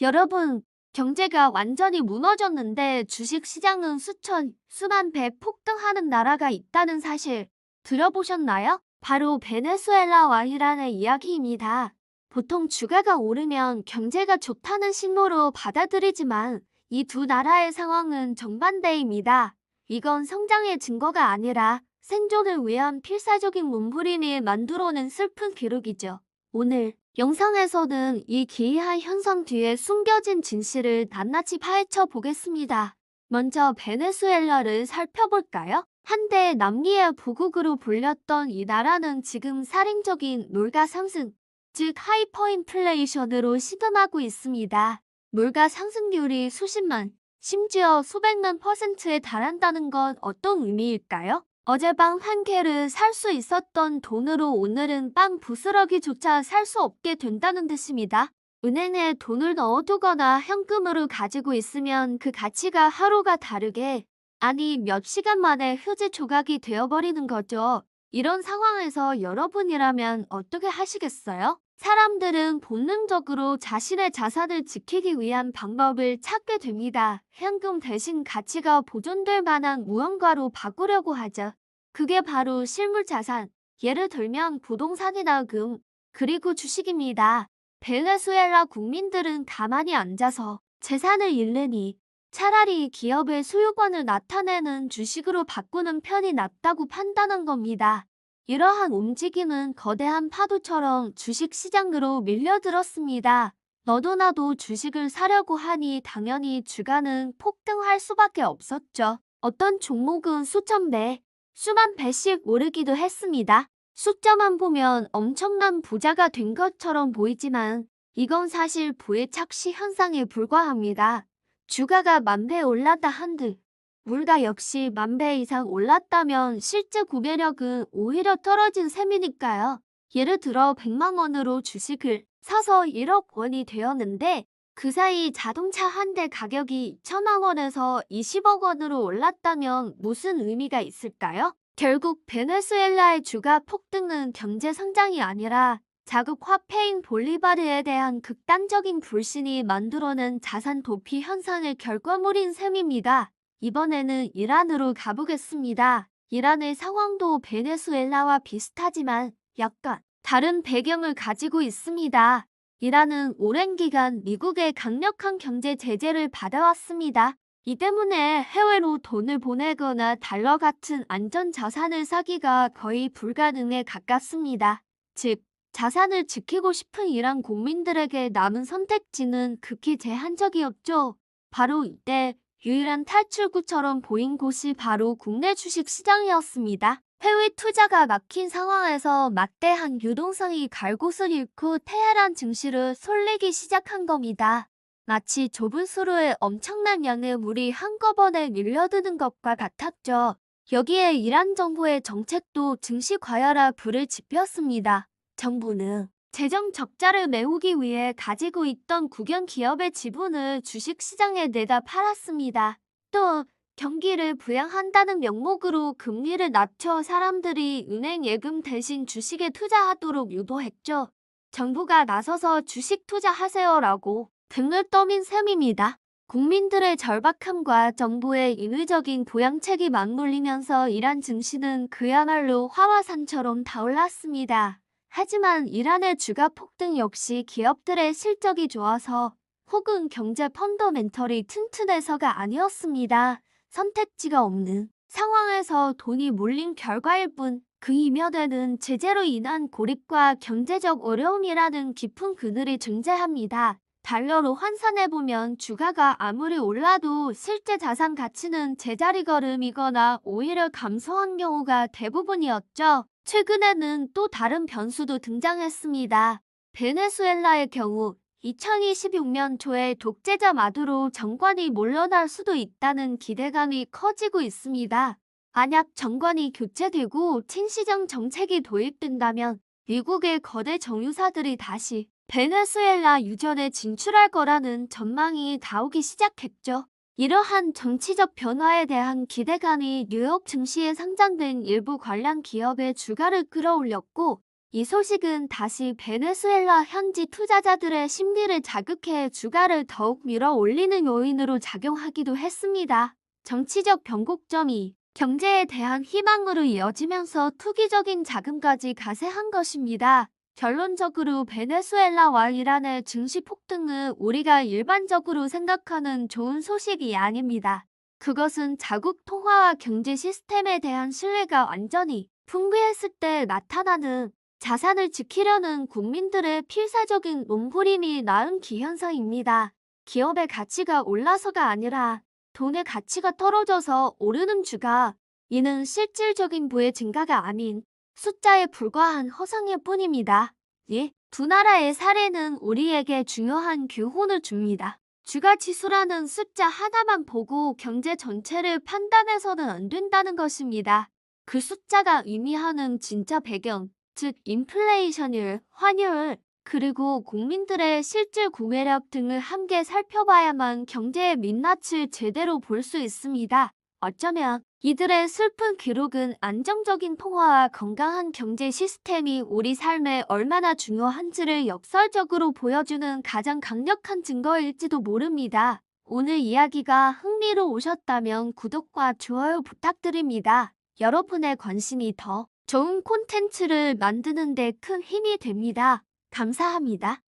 여러분, 경제가 완전히 무너졌는데 주식 시장은 수천, 수만 배 폭등하는 나라가 있다는 사실 들어보셨나요? 바로 베네수엘라와 이란의 이야기입니다. 보통 주가가 오르면 경제가 좋다는 신호로 받아들이지만 이 두 나라의 상황은 정반대입니다. 이건 성장의 증거가 아니라 생존을 위한 필사적인 몸부림이 만들어낸 슬픈 기록이죠. 오늘 영상에서는 이 기이한 현상 뒤에 숨겨진 진실을 낱낱이 파헤쳐 보겠습니다. 먼저 베네수엘라를 살펴볼까요? 한때 남미의 보국으로 불렸던 이 나라는 지금 살인적인 물가 상승, 즉 하이퍼인플레이션으로 시름하고 있습니다. 물가 상승률이 수십만, 심지어 수백만 %에 달한다는 건 어떤 의미일까요? 어젯밤 한 개를 살 수 있었던 돈으로 오늘은 빵 부스러기조차 살 수 없게 된다는 뜻입니다. 은행에 돈을 넣어두거나 현금으로 가지고 있으면 그 가치가 하루가 다르게, 아니 몇 시간 만에 휴지 조각이 되어버리는 거죠. 이런 상황에서 여러분이라면 어떻게 하시겠어요? 사람들은 본능적으로 자신의 자산을 지키기 위한 방법을 찾게 됩니다. 현금 대신 가치가 보존될 만한 무언가로 바꾸려고 하죠. 그게 바로 실물 자산, 예를 들면 부동산이나 금, 그리고 주식입니다. 베네수엘라 국민들은 가만히 앉아서 재산을 잃으니 차라리 기업의 소유권을 나타내는 주식으로 바꾸는 편이 낫다고 판단한 겁니다. 이러한 움직임은 거대한 파도처럼 주식시장으로 밀려들었습니다. 너도 나도 주식을 사려고 하니 당연히 주가는 폭등할 수밖에 없었죠. 어떤 종목은 수천 배, 수만 배씩 오르기도 했습니다. 숫자만 보면 엄청난 부자가 된 것처럼 보이지만 이건 사실 부의 착시 현상에 불과합니다. 주가가 만 배 올랐다 한들 물가 역시 만 배 이상 올랐다면 실제 구매력은 오히려 떨어진 셈이니까요. 예를 들어 100만 원으로 주식을 사서 1억 원이 되었는데 그 사이 자동차 한 대 가격이 2천만 원에서 20억 원으로 올랐다면 무슨 의미가 있을까요? 결국 베네수엘라의 주가 폭등은 경제 성장이 아니라 자국 화폐인 볼리바르에 대한 극단적인 불신이 만들어낸 자산 도피 현상의 결과물인 셈입니다. 이번에는 이란으로 가보겠습니다. 이란의 상황도 베네수엘라와 비슷하지만 약간 다른 배경을 가지고 있습니다. 이란은 오랜 기간 미국의 강력한 경제 제재를 받아왔습니다. 이 때문에 해외로 돈을 보내거나 달러 같은 안전 자산을 사기가 거의 불가능에 가깝습니다. 즉, 자산을 지키고 싶은 이란 국민들에게 남은 선택지는 극히 제한적이었죠. 바로 이때 유일한 탈출구처럼 보인 곳이 바로 국내 주식 시장이었습니다. 해외 투자가 막힌 상황에서 막대한 유동성이 갈 곳을 잃고 테헤란 증시를 쏠리기 시작한 겁니다. 마치 좁은 수로에 엄청난 양의 물이 한꺼번에 밀려드는 것과 같았죠. 여기에 이란 정부의 정책도 증시 과열화 불을 지폈습니다. 정부는 재정 적자를 메우기 위해 가지고 있던 국영 기업의 지분을 주식시장에 내다 팔았습니다. 또 경기를 부양한다는 명목으로 금리를 낮춰 사람들이 은행 예금 대신 주식에 투자하도록 유도했죠. 정부가 나서서 주식 투자하세요라고 등을 떠민 셈입니다. 국민들의 절박함과 정부의 인위적인 보양책이 맞물리면서 이란 증시는 그야말로 화화산처럼 타올랐습니다. 하지만 이란의 주가 폭등 역시 기업들의 실적이 좋아서 혹은 경제 펀더멘털이 튼튼해서가 아니었습니다. 선택지가 없는 상황에서 돈이 몰린 결과일 뿐 그 이면에는 제재로 인한 고립과 경제적 어려움이라는 깊은 그늘이 존재합니다. 달러로 환산해보면 주가가 아무리 올라도 실제 자산 가치는 제자리걸음이거나 오히려 감소한 경우가 대부분이었죠. 최근에는 또 다른 변수도 등장했습니다. 베네수엘라의 경우 2026년 초에 독재자 마두로 정권이 물러날 수도 있다는 기대감이 커지고 있습니다. 만약 정권이 교체되고 친시정 정책이 도입된다면 미국의 거대 정유사들이 다시 베네수엘라 유전에 진출할 거라는 전망이 나오기 시작했죠. 이러한 정치적 변화에 대한 기대감이 뉴욕 증시에 상장된 일부 관련 기업의 주가를 끌어올렸고 이 소식은 다시 베네수엘라 현지 투자자들의 심리를 자극해 주가를 더욱 밀어 올리는 요인으로 작용하기도 했습니다. 정치적 변곡점이 경제에 대한 희망으로 이어지면서 투기적인 자금까지 가세한 것입니다. 결론적으로 베네수엘라와 이란의 증시 폭등은 우리가 일반적으로 생각하는 좋은 소식이 아닙니다. 그것은 자국 통화와 경제 시스템에 대한 신뢰가 완전히 붕괴했을 때 나타나는 자산을 지키려는 국민들의 필사적인 몸부림이 낳은 기현상입니다. 기업의 가치가 올라서가 아니라 돈의 가치가 떨어져서 오르는 주가, 이는 실질적인 부의 증가가 아닌 숫자에 불과한 허상일 뿐입니다. 예, 두 나라의 사례는 우리에게 중요한 교훈을 줍니다. 주가 지수라는 숫자 하나만 보고 경제 전체를 판단해서는 안 된다는 것입니다. 그 숫자가 의미하는 진짜 배경, 즉 인플레이션율, 환율, 그리고 국민들의 실질 구매력 등을 함께 살펴봐야만 경제의 민낯을 제대로 볼 수 있습니다. 어쩌면 이들의 슬픈 기록은 안정적인 통화와 건강한 경제 시스템이 우리 삶에 얼마나 중요한지를 역설적으로 보여주는 가장 강력한 증거일지도 모릅니다. 오늘 이야기가 흥미로우셨다면 구독과 좋아요 부탁드립니다. 여러분의 관심이 더 좋은 콘텐츠를 만드는 데 큰 힘이 됩니다. 감사합니다.